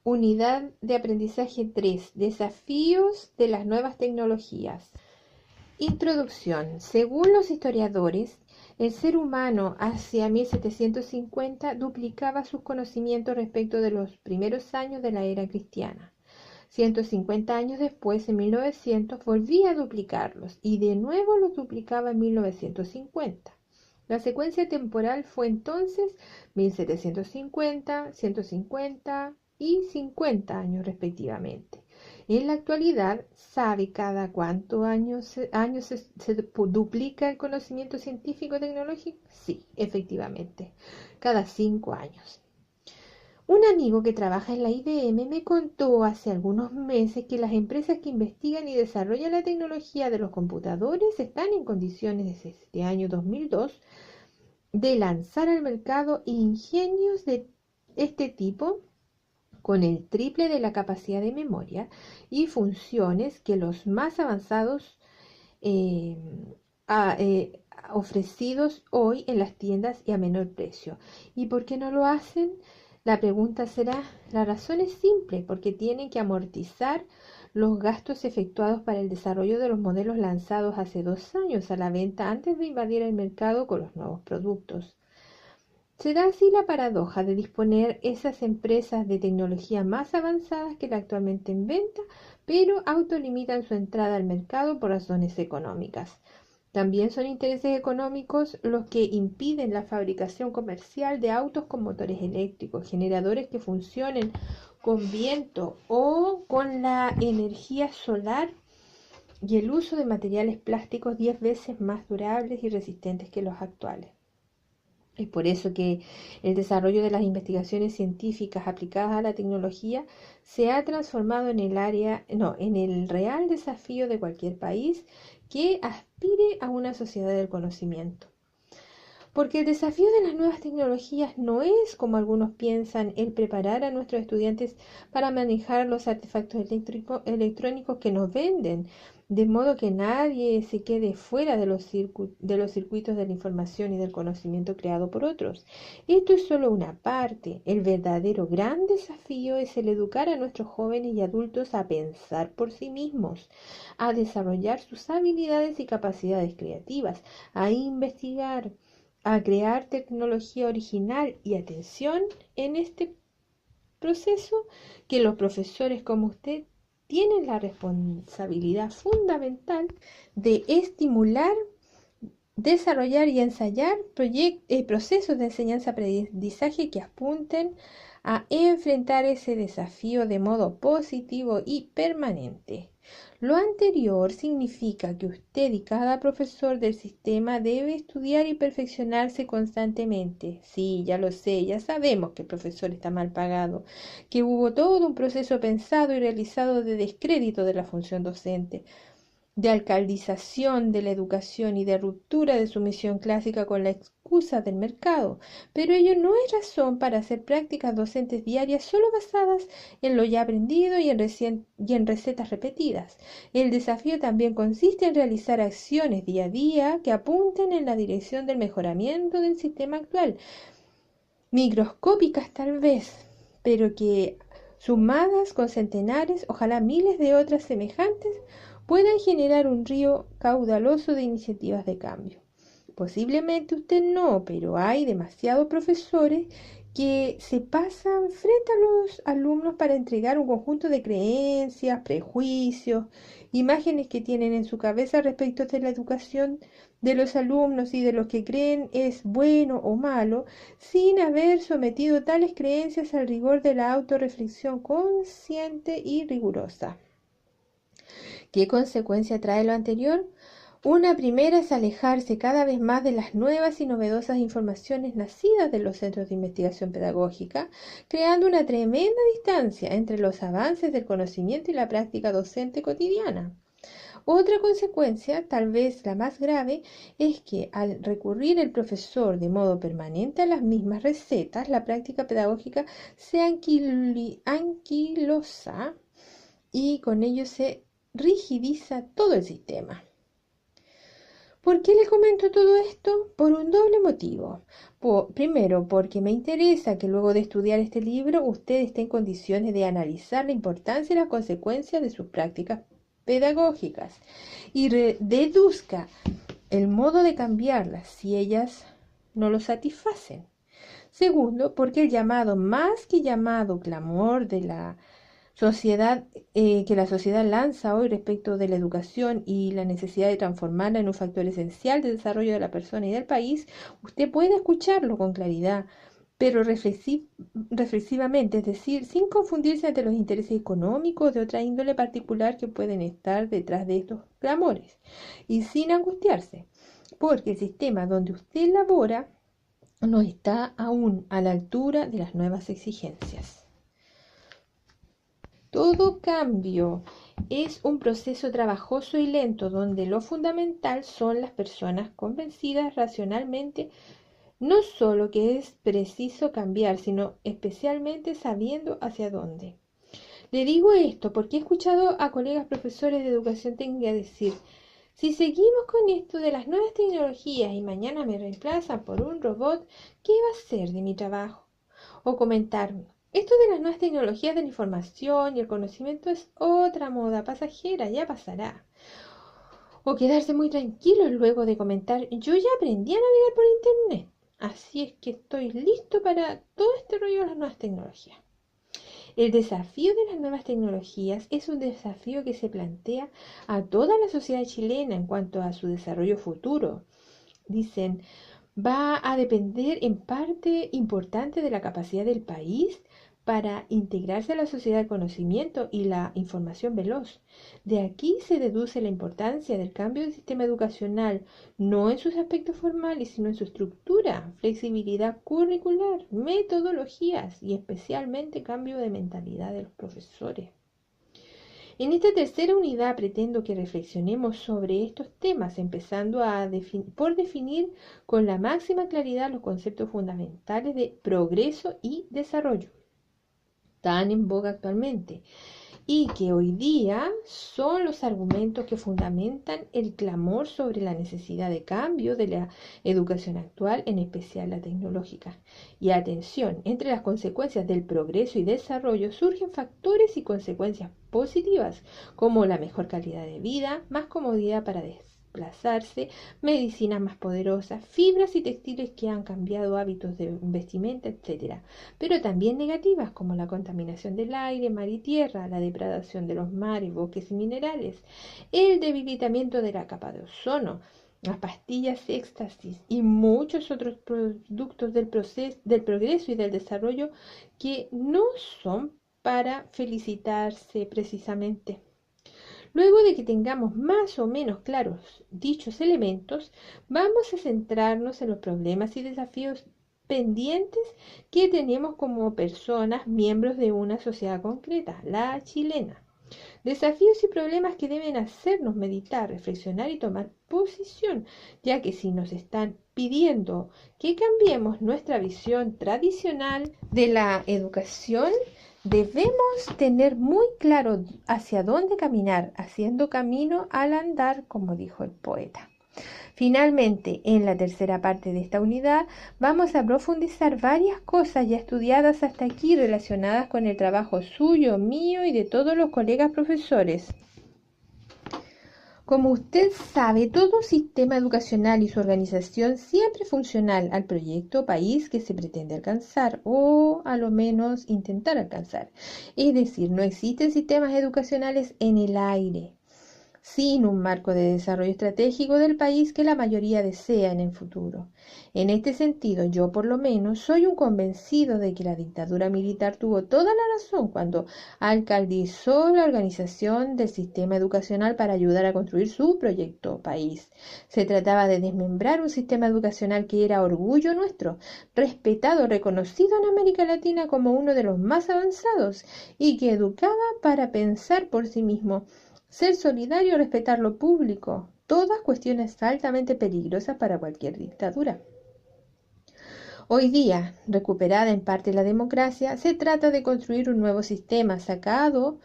Unidad de aprendizaje 3. Desafíos de las nuevas tecnologías. Introducción. Según los historiadores, el ser humano hacia 1750 duplicaba sus conocimientos respecto de los primeros años de la era cristiana. 150 años después, en 1900, volvía a duplicarlos y de nuevo los duplicaba en 1950. La secuencia temporal fue entonces 1750, 150 y 50 años respectivamente. En la actualidad, ¿sabe cada cuántos años se duplica el conocimiento científico y tecnológico? Sí, efectivamente, cada 5 años. Un amigo que trabaja en la IBM me contó hace algunos meses que las empresas que investigan y desarrollan la tecnología de los computadores están en condiciones desde este año 2002 de lanzar al mercado ingenios de este tipo con el triple de la capacidad de memoria y funciones que los más avanzados eh, a- eh, ofrecidos hoy en las tiendas y a menor precio. ¿Y por qué no lo hacen? La pregunta será, la razón es simple, porque tienen que amortizar los gastos efectuados para el desarrollo de los modelos lanzados hace 2 años a la venta antes de invadir el mercado con los nuevos productos. Será así la paradoja de disponer esas empresas de tecnología más avanzadas que la actualmente en venta, pero autolimitan su entrada al mercado por razones económicas. También son intereses económicos los que impiden la fabricación comercial de autos con motores eléctricos, generadores que funcionen con viento o con la energía solar y el uso de materiales plásticos 10 veces más durables y resistentes que los actuales. Es por eso que el desarrollo de las investigaciones científicas aplicadas a la tecnología se ha transformado en en el real desafío de cualquier país que aspire a una sociedad del conocimiento. Porque el desafío de las nuevas tecnologías no es, como algunos piensan, el preparar a nuestros estudiantes para manejar los artefactos electrónicos que nos venden, de modo que nadie se quede fuera de de los circuitos de la información y del conocimiento creado por otros. Esto es solo una parte. El verdadero gran desafío es el educar a nuestros jóvenes y adultos a pensar por sí mismos, a desarrollar sus habilidades y capacidades creativas, a investigar, a crear tecnología original y atención en este proceso que los profesores como usted tienen la responsabilidad fundamental de estimular, desarrollar y ensayar procesos de enseñanza-aprendizaje que apunten a enfrentar ese desafío de modo positivo y permanente. Lo anterior significa que usted y cada profesor del sistema debe estudiar y perfeccionarse constantemente. Sí, ya lo sé, ya sabemos que el profesor está mal pagado, que hubo todo un proceso pensado y realizado de descrédito de la función docente, de alcaldización de la educación y de ruptura de su misión clásica con la excusa del mercado, pero ello no es razón para hacer prácticas docentes diarias solo basadas en lo ya aprendido y en recetas repetidas. El desafío también consiste en realizar acciones día a día que apunten en la dirección del mejoramiento del sistema actual, microscópicas tal vez, pero que sumadas con centenares, ojalá miles de otras semejantes, puedan generar un río caudaloso de iniciativas de cambio. Posiblemente usted no, pero hay demasiados profesores que se pasan frente a los alumnos para entregar un conjunto de creencias, prejuicios, imágenes que tienen en su cabeza respecto de la educación de los alumnos y de lo que creen es bueno o malo, sin haber sometido tales creencias al rigor de la autorreflexión consciente y rigurosa. ¿Qué consecuencia trae lo anterior? Una primera es alejarse cada vez más de las nuevas y novedosas informaciones nacidas de los centros de investigación pedagógica, creando una tremenda distancia entre los avances del conocimiento y la práctica docente cotidiana. Otra consecuencia, tal vez la más grave, es que al recurrir el profesor de modo permanente a las mismas recetas, la práctica pedagógica se anquilosa y con ello se rigidiza todo el sistema. ¿Por qué le comento todo esto? Por un doble motivo. Primero, porque me interesa que luego de estudiar este libro usted esté en condiciones de analizar la importancia y las consecuencias de sus prácticas pedagógicas y deduzca el modo de cambiarlas si ellas no lo satisfacen. Segundo, porque el llamado, más que llamado clamor de la sociedad que la sociedad lanza hoy respecto de la educación y la necesidad de transformarla en un factor esencial de desarrollo de la persona y del país, usted puede escucharlo con claridad, pero reflexivamente, es decir, sin confundirse ante los intereses económicos de otra índole particular que pueden estar detrás de estos clamores, y sin angustiarse, porque el sistema donde usted labora no está aún a la altura de las nuevas exigencias. Todo cambio es un proceso trabajoso y lento donde lo fundamental son las personas convencidas racionalmente no solo que es preciso cambiar, sino especialmente sabiendo hacia dónde. Le digo esto porque he escuchado a colegas profesores de educación técnica decir, si seguimos con esto de las nuevas tecnologías y mañana me reemplazan por un robot, ¿qué va a ser de mi trabajo? O comentar, esto de las nuevas tecnologías de la información y el conocimiento es otra moda pasajera, ya pasará. O quedarse muy tranquilos luego de comentar, yo ya aprendí a navegar por internet, así es que estoy listo para todo este rollo de las nuevas tecnologías. El desafío de las nuevas tecnologías es un desafío que se plantea a toda la sociedad chilena en cuanto a su desarrollo futuro. Dicen, va a depender en parte importante de la capacidad del país para integrarse a la sociedad del conocimiento y la información veloz. De aquí se deduce la importancia del cambio del sistema educacional, no en sus aspectos formales, sino en su estructura, flexibilidad curricular, metodologías y especialmente cambio de mentalidad de los profesores. En esta tercera unidad pretendo que reflexionemos sobre estos temas, empezando por definir con la máxima claridad los conceptos fundamentales de progreso y desarrollo, tan en boga actualmente, y que hoy día son los argumentos que fundamentan el clamor sobre la necesidad de cambio de la educación actual, en especial la tecnológica. Y atención, entre las consecuencias del progreso y desarrollo surgen factores y consecuencias positivas, como la mejor calidad de vida, más comodidad para desplazarse, medicinas más poderosas, fibras y textiles que han cambiado hábitos de vestimenta, etc. Pero también negativas, como la contaminación del aire, mar y tierra, la depredación de los mares, bosques y minerales, el debilitamiento de la capa de ozono, las pastillas éxtasis y muchos otros productos del progreso y del desarrollo que no son para felicitarse precisamente. Luego de que tengamos más o menos claros dichos elementos, vamos a centrarnos en los problemas y desafíos pendientes que tenemos como personas, miembros de una sociedad concreta, la chilena. Desafíos y problemas que deben hacernos meditar, reflexionar y tomar posición, ya que si nos están pidiendo que cambiemos nuestra visión tradicional de la educación, debemos tener muy claro hacia dónde caminar, haciendo camino al andar, como dijo el poeta. Finalmente, en la tercera parte de esta unidad, vamos a profundizar varias cosas ya estudiadas hasta aquí relacionadas con el trabajo suyo, mío y de todos los colegas profesores. Como usted sabe, todo sistema educacional y su organización siempre funcional al proyecto país que se pretende alcanzar o a lo menos intentar alcanzar. Es decir, no existen sistemas educacionales en el aire, sin un marco de desarrollo estratégico del país que la mayoría desea en el futuro. En este sentido, yo por lo menos soy un convencido de que la dictadura militar tuvo toda la razón cuando alcaldizó la organización del sistema educacional para ayudar a construir su proyecto país. Se trataba de desmembrar un sistema educacional que era orgullo nuestro, respetado, reconocido en América Latina como uno de los más avanzados y que educaba para pensar por sí mismo, ser solidario y respetar lo público, todas cuestiones altamente peligrosas para cualquier dictadura. Hoy día, recuperada en parte la democracia, se trata de construir un nuevo sistema sacando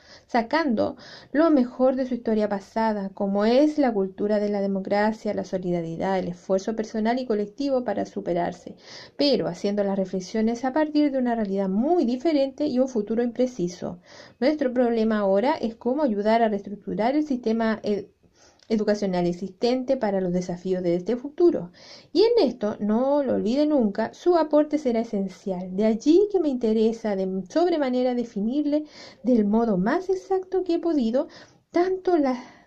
lo mejor de su historia pasada, como es la cultura de la democracia, la solidaridad, el esfuerzo personal y colectivo para superarse, pero haciendo las reflexiones a partir de una realidad muy diferente y un futuro impreciso. Nuestro problema ahora es cómo ayudar a reestructurar el sistema educacional existente para los desafíos de este futuro. Y en esto, no lo olvide nunca, su aporte será esencial. De allí que me interesa de sobremanera definirle del modo más exacto que he podido tanto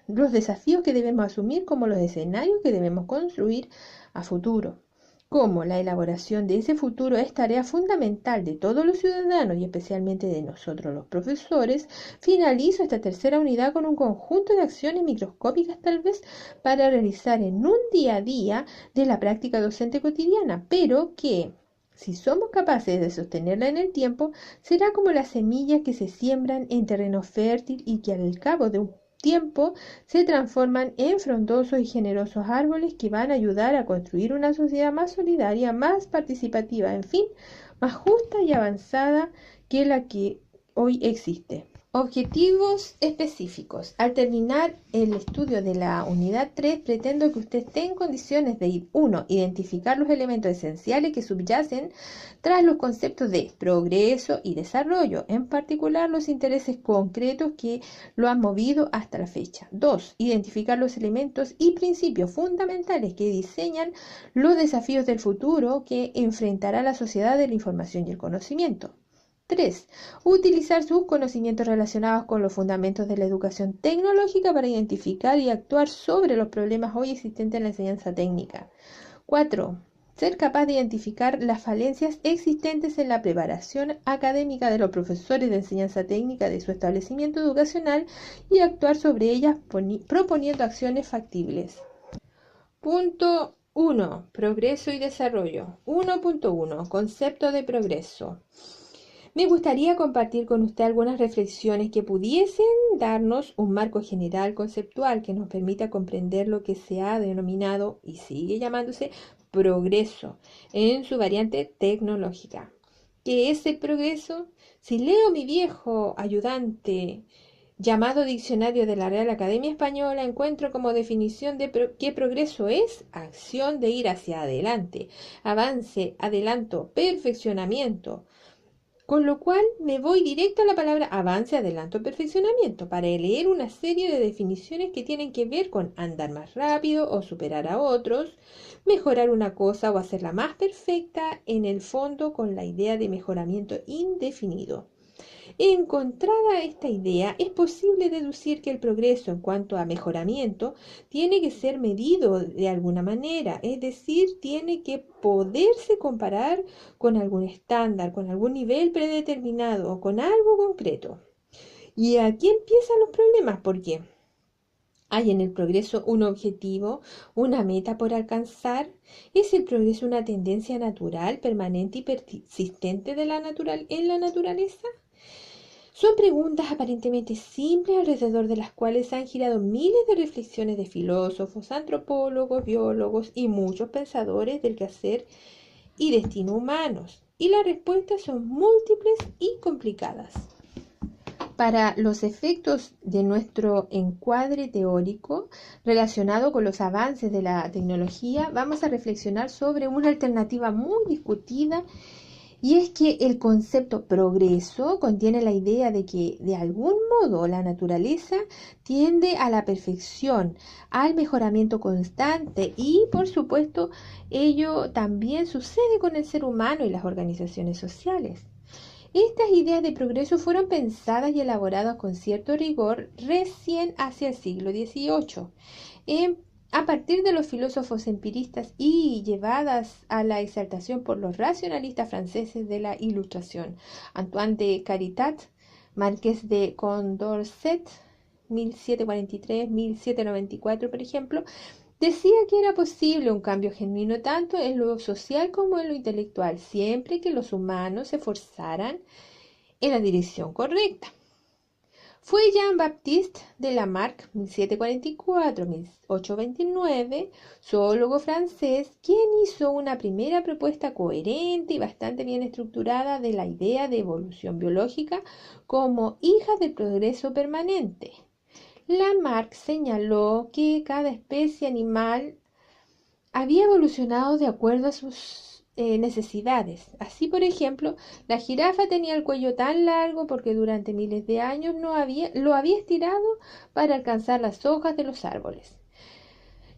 los desafíos que debemos asumir como los escenarios que debemos construir a futuro. Como la elaboración de ese futuro es tarea fundamental de todos los ciudadanos y especialmente de nosotros los profesores, finalizo esta tercera unidad con un conjunto de acciones microscópicas tal vez para realizar en un día a día de la práctica docente cotidiana, pero que, si somos capaces de sostenerla en el tiempo, será como las semillas que se siembran en terreno fértil y que al cabo de un tiempo se transforman en frondosos y generosos árboles que van a ayudar a construir una sociedad más solidaria, más participativa, en fin, más justa y avanzada que la que hoy existe. Objetivos específicos. Al terminar el estudio de la unidad 3, pretendo que usted esté en condiciones de 1. Identificar los elementos esenciales que subyacen tras los conceptos de progreso y desarrollo, en particular los intereses concretos que lo han movido hasta la fecha. 2. Identificar los elementos y principios fundamentales que diseñan los desafíos del futuro que enfrentará la sociedad de la información y el conocimiento. 3. Utilizar sus conocimientos relacionados con los fundamentos de la educación tecnológica para identificar y actuar sobre los problemas hoy existentes en la enseñanza técnica. 4. Ser capaz de identificar las falencias existentes en la preparación académica de los profesores de enseñanza técnica de su establecimiento educacional y actuar sobre ellas proponiendo acciones factibles. Punto 1. Progreso y desarrollo. 1.1. Concepto de progreso. Me gustaría compartir con usted algunas reflexiones que pudiesen darnos un marco general conceptual que nos permita comprender lo que se ha denominado y sigue llamándose progreso en su variante tecnológica. ¿Qué es el progreso? Si leo mi viejo ayudante llamado Diccionario de la Real Academia Española, encuentro como definición de qué progreso es acción de ir hacia adelante, avance, adelanto, perfeccionamiento. Con lo cual me voy directo a la palabra avance, adelanto, perfeccionamiento para leer una serie de definiciones que tienen que ver con andar más rápido o superar a otros, mejorar una cosa o hacerla más perfecta, en el fondo con la idea de mejoramiento indefinido. Encontrada esta idea, es posible deducir que el progreso en cuanto a mejoramiento tiene que ser medido de alguna manera, es decir, tiene que poderse comparar con algún estándar, con algún nivel predeterminado o con algo concreto. Y aquí empiezan los problemas, porque hay en el progreso un objetivo, una meta por alcanzar. ¿Es el progreso una tendencia natural, permanente y persistente en la naturaleza? Son preguntas aparentemente simples alrededor de las cuales han girado miles de reflexiones de filósofos, antropólogos, biólogos y muchos pensadores del quehacer y destino humanos. Y las respuestas son múltiples y complicadas. Para los efectos de nuestro encuadre teórico relacionado con los avances de la tecnología, vamos a reflexionar sobre una alternativa muy discutida. Y es que el concepto progreso contiene la idea de que de algún modo la naturaleza tiende a la perfección, al mejoramiento constante y por supuesto ello también sucede con el ser humano y las organizaciones sociales. Estas ideas de progreso fueron pensadas y elaboradas con cierto rigor recién hacia el siglo XVIII. A partir de los filósofos empiristas y llevadas a la exaltación por los racionalistas franceses de la Ilustración, Antoine de Caritat, Marqués de Condorcet, 1743-1794, por ejemplo, decía que era posible un cambio genuino tanto en lo social como en lo intelectual, siempre que los humanos se esforzaran en la dirección correcta. Fue Jean-Baptiste de Lamarck, 1744-1829, zoólogo francés, quien hizo una primera propuesta coherente y bastante bien estructurada de la idea de evolución biológica como hija del progreso permanente. Lamarck señaló que cada especie animal había evolucionado de acuerdo a sus necesidades. Así, por ejemplo, la jirafa tenía el cuello tan largo porque durante miles de años lo había estirado para alcanzar las hojas de los árboles.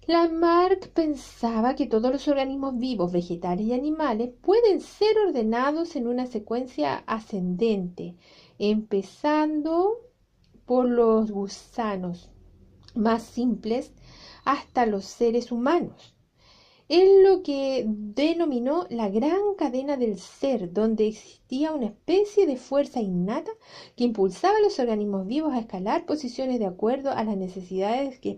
Lamarck pensaba que todos los organismos vivos, vegetales y animales pueden ser ordenados en una secuencia ascendente, empezando por los gusanos más simples hasta los seres humanos. Es lo que denominó la gran cadena del ser, donde existía una especie de fuerza innata que impulsaba a los organismos vivos a escalar posiciones de acuerdo a las necesidades que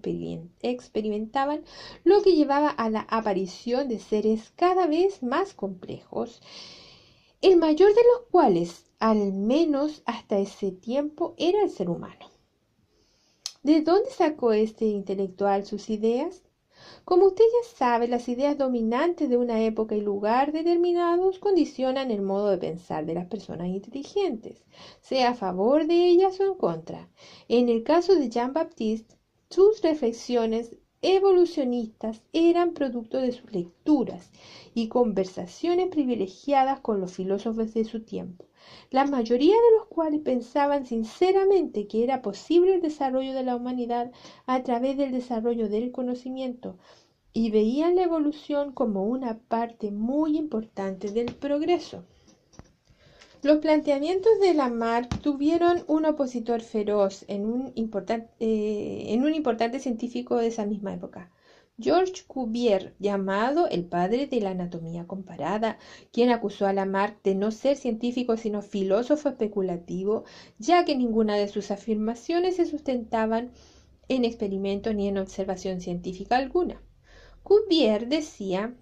experimentaban, lo que llevaba a la aparición de seres cada vez más complejos, el mayor de los cuales, al menos hasta ese tiempo, era el ser humano. ¿De dónde sacó este intelectual sus ideas? Como usted ya sabe, las ideas dominantes de una época y lugar determinados condicionan el modo de pensar de las personas inteligentes, sea a favor de ellas o en contra. En el caso de Jean-Baptiste, sus reflexiones evolucionistas eran producto de sus lecturas y conversaciones privilegiadas con los filósofos de su tiempo, la mayoría de los cuales pensaban sinceramente que era posible el desarrollo de la humanidad a través del desarrollo del conocimiento y veían la evolución como una parte muy importante del progreso. Los planteamientos de Lamarck tuvieron un opositor feroz en un importante científico de esa misma época, Georges Cuvier, llamado el padre de la anatomía comparada, quien acusó a Lamarck de no ser científico sino filósofo especulativo, ya que ninguna de sus afirmaciones se sustentaban en experimentos ni en observación científica alguna. Cuvier decía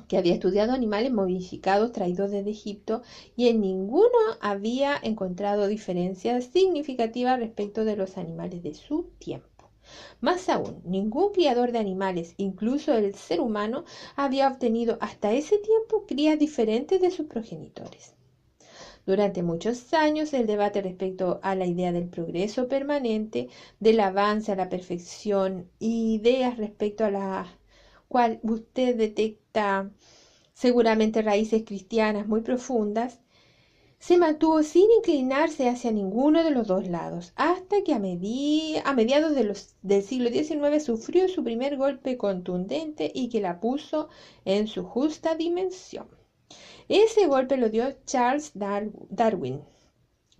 que había estudiado animales momificados traídos desde Egipto y en ninguno había encontrado diferencias significativas respecto de los animales de su tiempo. Más aún, ningún criador de animales, incluso el ser humano, había obtenido hasta ese tiempo crías diferentes de sus progenitores. Durante muchos años, el debate respecto a la idea del progreso permanente, del avance a la perfección, ideas respecto a la cual usted detecta seguramente raíces cristianas muy profundas, se mantuvo sin inclinarse hacia ninguno de los dos lados, hasta que a mediados del siglo XIX sufrió su primer golpe contundente y que la puso en su justa dimensión. Ese golpe lo dio Charles Darwin,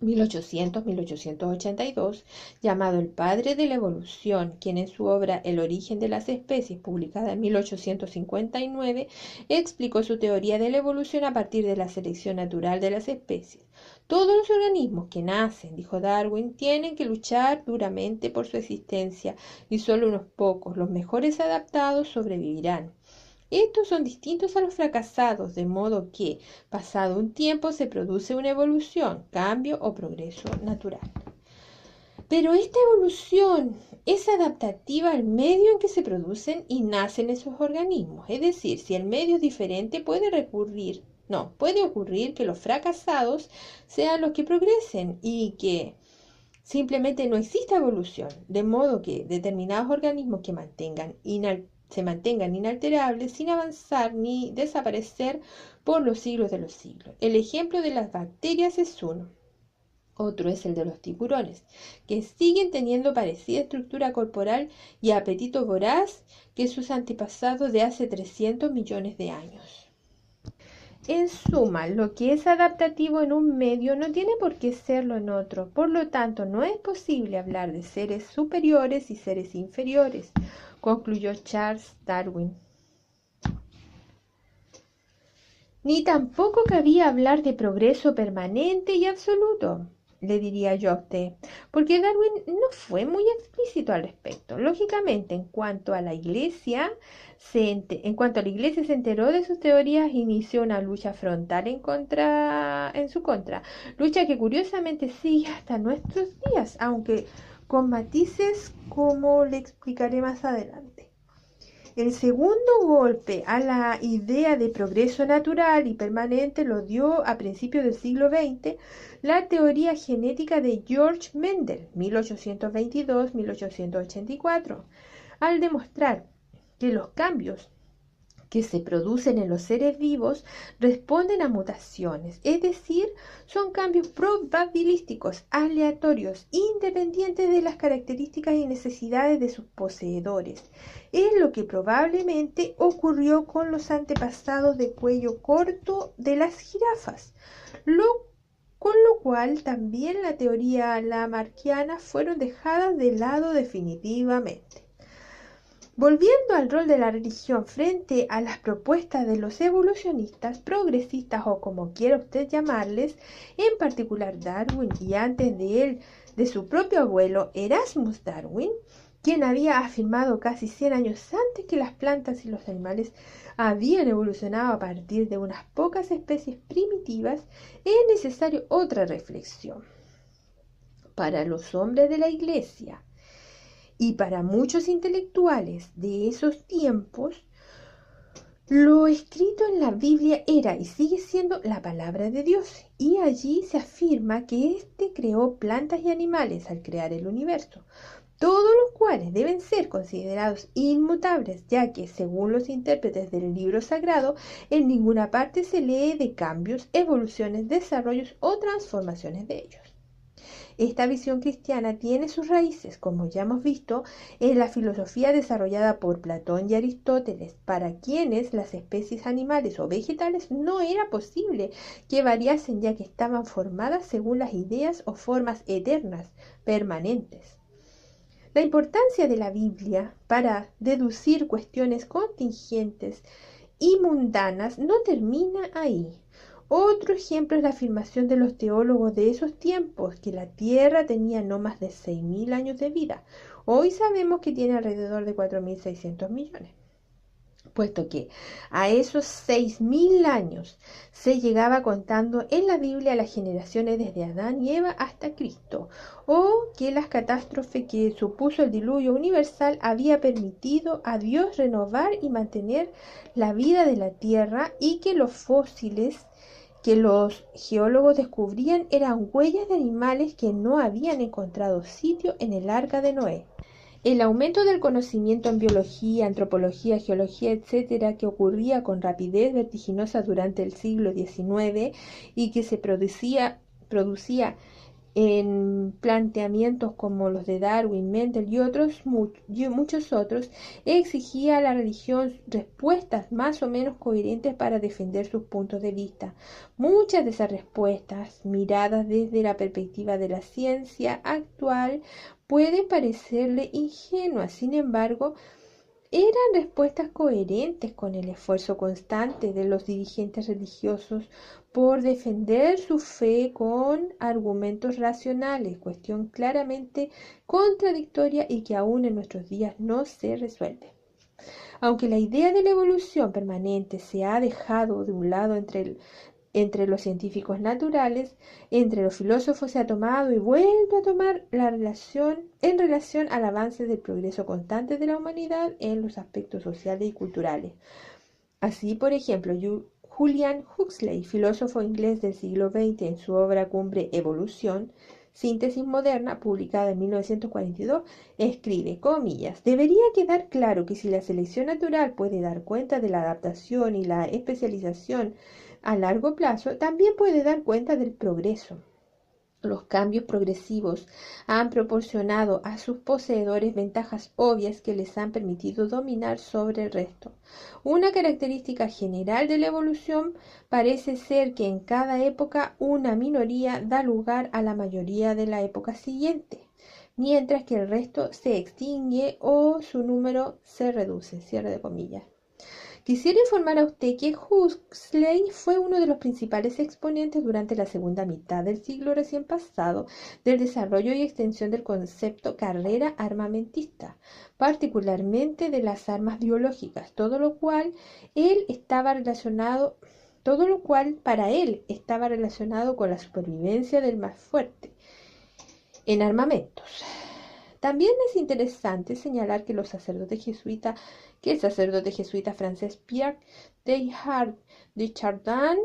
1800-1882, llamado el padre de la evolución, quien en su obra El origen de las especies, publicada en 1859, explicó su teoría de la evolución a partir de la selección natural de las especies. Todos los organismos que nacen, dijo Darwin, tienen que luchar duramente por su existencia y solo unos pocos, los mejores adaptados, sobrevivirán. Estos son distintos a los fracasados, de modo que, pasado un tiempo, se produce una evolución, cambio o progreso natural. Pero esta evolución es adaptativa al medio en que se producen y nacen esos organismos. Es decir, si el medio es diferente, puede ocurrir que los fracasados sean los que progresen y que simplemente no exista evolución, de modo que determinados organismos que se mantengan inalterables sin avanzar ni desaparecer por los siglos de los siglos. El ejemplo de las bacterias es uno. Otro es el de los tiburones, que siguen teniendo parecida estructura corporal y apetito voraz que sus antepasados de hace 300 millones de años. En suma, lo que es adaptativo en un medio no tiene por qué serlo en otro. Por lo tanto, no es posible hablar de seres superiores y seres inferiores, concluyó Charles Darwin. Ni tampoco cabía hablar de progreso permanente y absoluto. le diría yo a usted, porque Darwin no fue muy explícito al respecto. Lógicamente, en cuanto a la iglesia se enteró de sus teorías, inició una lucha frontal en su contra, lucha que curiosamente sigue hasta nuestros días, aunque con matices como le explicaré más adelante. El segundo golpe a la idea de progreso natural y permanente lo dio a principios del siglo XX la teoría genética de George Mendel, 1822-1884, al demostrar que los cambios que se producen en los seres vivos responden a mutaciones, es decir, son cambios probabilísticos, aleatorios, independientes de las características y necesidades de sus poseedores. Es lo que probablemente ocurrió con los antepasados de cuello corto de las jirafas, con lo cual también la teoría lamarckiana fueron dejadas de lado definitivamente. Volviendo al rol de la religión frente a las propuestas de los evolucionistas, progresistas o como quiera usted llamarles, en particular Darwin y antes de él, de su propio abuelo Erasmus Darwin, quien había afirmado casi 100 años antes que las plantas y los animales habían evolucionado a partir de unas pocas especies primitivas, es necesaria otra reflexión. Para los hombres de la Iglesia, y para muchos intelectuales de esos tiempos, lo escrito en la Biblia era y sigue siendo la palabra de Dios, y allí se afirma que éste creó plantas y animales al crear el universo, todos los cuales deben ser considerados inmutables, ya que, según los intérpretes del libro sagrado, en ninguna parte se lee de cambios, evoluciones, desarrollos o transformaciones de ellos. Esta visión cristiana tiene sus raíces, como ya hemos visto, en la filosofía desarrollada por Platón y Aristóteles, para quienes las especies animales o vegetales no era posible que variasen, ya que estaban formadas según las ideas o formas eternas, permanentes. La importancia de la Biblia para deducir cuestiones contingentes y mundanas no termina ahí. Otro ejemplo es la afirmación de los teólogos de esos tiempos, que la Tierra tenía no más de 6.000 años de vida. Hoy sabemos que tiene alrededor de 4.600 millones, puesto que a esos 6.000 años se llegaba contando en la Biblia las generaciones desde Adán y Eva hasta Cristo, o que las catástrofes que supuso el diluvio universal había permitido a Dios renovar y mantener la vida de la Tierra, y que los fósiles que los geólogos descubrían eran huellas de animales que no habían encontrado sitio en el arca de Noé. El aumento del conocimiento en biología, antropología, geología, etcétera, que ocurría con rapidez vertiginosa durante el siglo XIX y que se producía en planteamientos como los de Darwin, Mendel y muchos otros, exigía a la religión respuestas más o menos coherentes para defender sus puntos de vista. Muchas de esas respuestas, miradas desde la perspectiva de la ciencia actual, pueden parecerle ingenuas. Sin embargo, eran respuestas coherentes con el esfuerzo constante de los dirigentes religiosos por defender su fe con argumentos racionales, cuestión claramente contradictoria y que aún en nuestros días no se resuelve. Aunque la idea de la evolución permanente se ha dejado de un lado entre los científicos naturales, entre los filósofos se ha tomado y vuelto a tomar en relación al avance del progreso constante de la humanidad en los aspectos sociales y culturales. Así, por ejemplo, Julian Huxley, filósofo inglés del siglo XX, en su obra cumbre Evolución, Síntesis Moderna, publicada en 1942, escribe, comillas, debería quedar claro que si la selección natural puede dar cuenta de la adaptación y la especialización a largo plazo, también puede dar cuenta del progreso. Los cambios progresivos han proporcionado a sus poseedores ventajas obvias que les han permitido dominar sobre el resto. Una característica general de la evolución parece ser que en cada época una minoría da lugar a la mayoría de la época siguiente, mientras que el resto se extingue o su número se reduce. Cierre de comillas. Quisiera informar a usted que Huxley fue uno de los principales exponentes durante la segunda mitad del siglo recién pasado del desarrollo y extensión del concepto carrera armamentista, particularmente de las armas biológicas, todo lo cual para él estaba relacionado con la supervivencia del más fuerte en armamentos. También es interesante señalar que el sacerdote jesuita francés Pierre Teilhard de Chardin,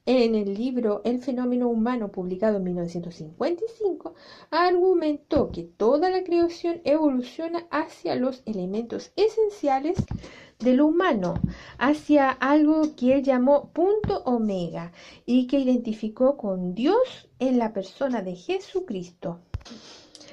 en el libro El fenómeno humano, publicado en 1955, argumentó que toda la creación evoluciona hacia los elementos esenciales de lo humano, hacia algo que él llamó punto omega y que identificó con Dios en la persona de Jesucristo.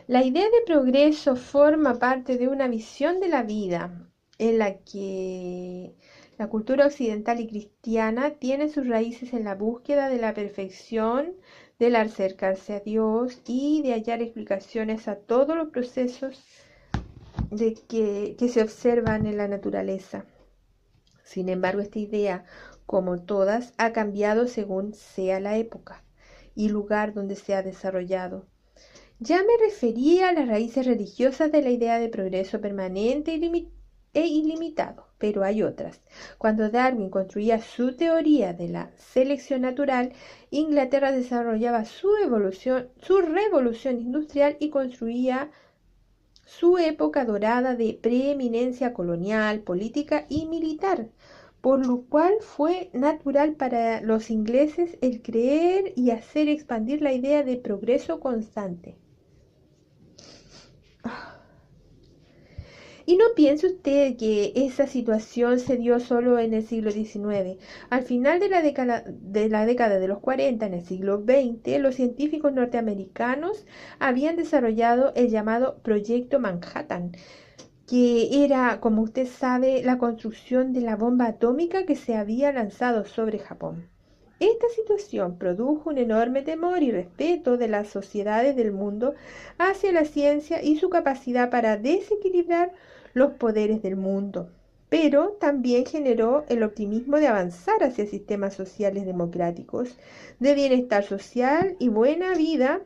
La idea de progreso forma parte de una visión de la vida en la que la cultura occidental y cristiana tiene sus raíces en la búsqueda de la perfección, del acercarse a Dios y de hallar explicaciones a todos los procesos que se observan en la naturaleza. Sin embargo, esta idea, como todas, ha cambiado según sea la época y lugar donde se ha desarrollado. Ya me refería a las raíces religiosas de la idea de progreso permanente e ilimitado, pero hay otras. Cuando Darwin construía su teoría de la selección natural, Inglaterra desarrollaba su revolución industrial y construía su época dorada de preeminencia colonial, política y militar, por lo cual fue natural para los ingleses el creer y hacer expandir la idea de progreso constante. Y no piense usted que esa situación se dio solo en el siglo XIX. Al final de la década de los 40, en el siglo XX, los científicos norteamericanos habían desarrollado el llamado Proyecto Manhattan, que era, como usted sabe, la construcción de la bomba atómica que se había lanzado sobre Japón. Esta situación produjo un enorme temor y respeto de las sociedades del mundo hacia la ciencia y su capacidad para desequilibrar los poderes del mundo, pero también generó el optimismo de avanzar hacia sistemas sociales democráticos, de bienestar social y buena vida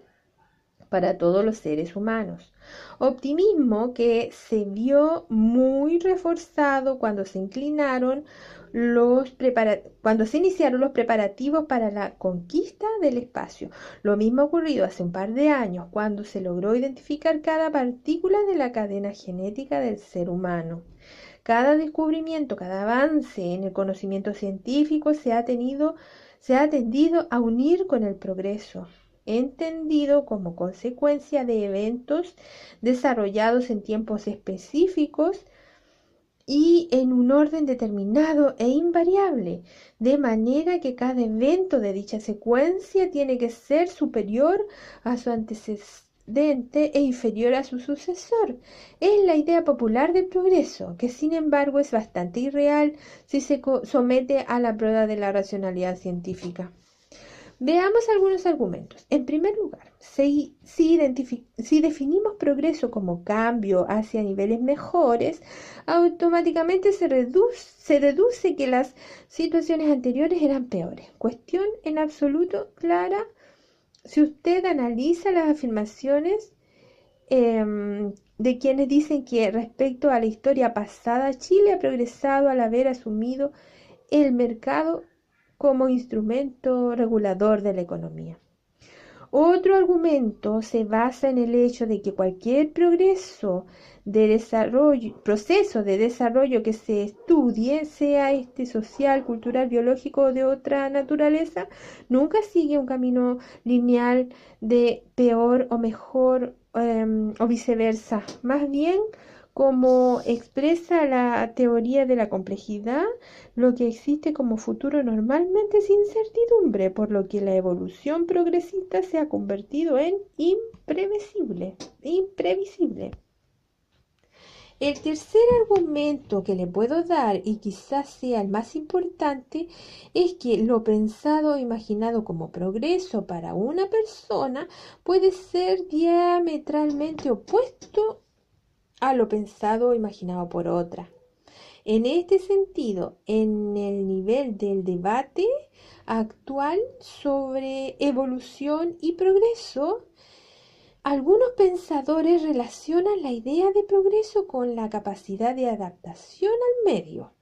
para todos los seres humanos. Optimismo que se vio muy reforzado cuando se iniciaron los preparativos para la conquista del espacio. Lo mismo ocurrió hace un par de años, cuando se logró identificar cada partícula de la cadena genética del ser humano. Cada descubrimiento, cada avance en el conocimiento científico se ha tendido a unir con el progreso, entendido como consecuencia de eventos desarrollados en tiempos específicos y en un orden determinado e invariable, de manera que cada evento de dicha secuencia tiene que ser superior a su antecedente e inferior a su sucesor. Es la idea popular del progreso, que sin embargo es bastante irreal si se somete a la prueba de la racionalidad científica. Veamos algunos argumentos. En primer lugar, si definimos progreso como cambio hacia niveles mejores, automáticamente se deduce que las situaciones anteriores eran peores. Cuestión en absoluto clara si usted analiza las afirmaciones de quienes dicen que respecto a la historia pasada, Chile ha progresado al haber asumido el mercado como instrumento regulador de la economía. Otro argumento se basa en el hecho de que cualquier proceso de desarrollo que se estudie, sea este social, cultural, biológico o de otra naturaleza, nunca sigue un camino lineal de peor o mejor o viceversa. Más bien, como expresa la teoría de la complejidad, lo que existe como futuro normalmente es incertidumbre, por lo que la evolución progresista se ha convertido en imprevisible. El tercer argumento que le puedo dar, y quizás sea el más importante, es que lo pensado o imaginado como progreso para una persona puede ser diametralmente opuesto a lo pensado o imaginado por otra. En este sentido, en el nivel del debate actual sobre evolución y progreso, algunos pensadores relacionan la idea de progreso con la capacidad de adaptación al medio,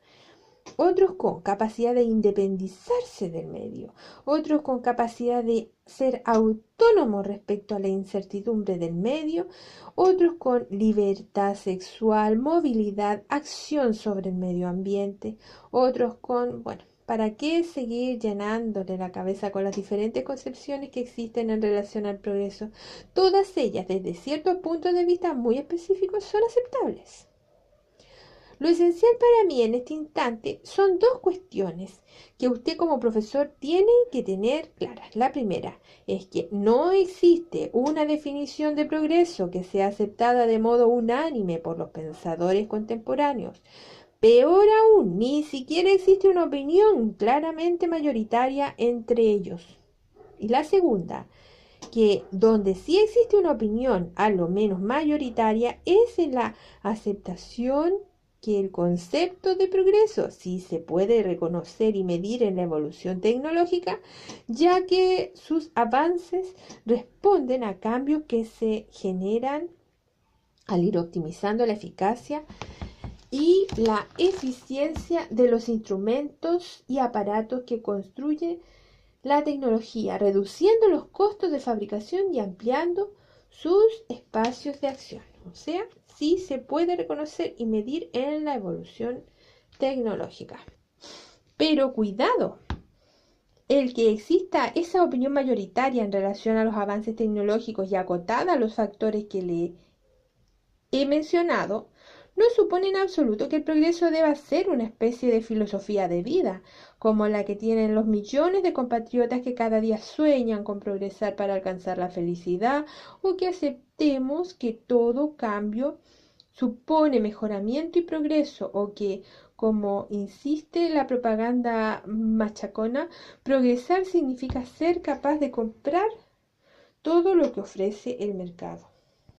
otros con capacidad de independizarse del medio, otros con capacidad de ser autónomos respecto a la incertidumbre del medio, otros con libertad sexual, movilidad, acción sobre el medio ambiente, otros con, bueno, ¿para qué seguir llenándole la cabeza con las diferentes concepciones que existen en relación al progreso? Todas ellas, desde ciertos puntos de vista muy específicos, son aceptables. Lo esencial para mí en este instante son dos cuestiones que usted como profesor tiene que tener claras. La primera es que no existe una definición de progreso que sea aceptada de modo unánime por los pensadores contemporáneos. Peor aún, ni siquiera existe una opinión claramente mayoritaria entre ellos. Y la segunda, que donde sí existe una opinión a lo menos mayoritaria es en la aceptación que el concepto de progreso sí se puede reconocer y medir en la evolución tecnológica, ya que sus avances responden a cambios que se generan al ir optimizando la eficacia y la eficiencia de los instrumentos y aparatos que construyen la tecnología, reduciendo los costos de fabricación y ampliando sus espacios de acción. O sea, sí se puede reconocer y medir en la evolución tecnológica. Pero cuidado, el que exista esa opinión mayoritaria en relación a los avances tecnológicos y acotada a los factores que le he mencionado, no supone en absoluto que el progreso deba ser una especie de filosofía de vida, como la que tienen los millones de compatriotas que cada día sueñan con progresar para alcanzar la felicidad, o que aceptemos que todo cambio supone mejoramiento y progreso, o que, como insiste la propaganda machacona, progresar significa ser capaz de comprar todo lo que ofrece el mercado.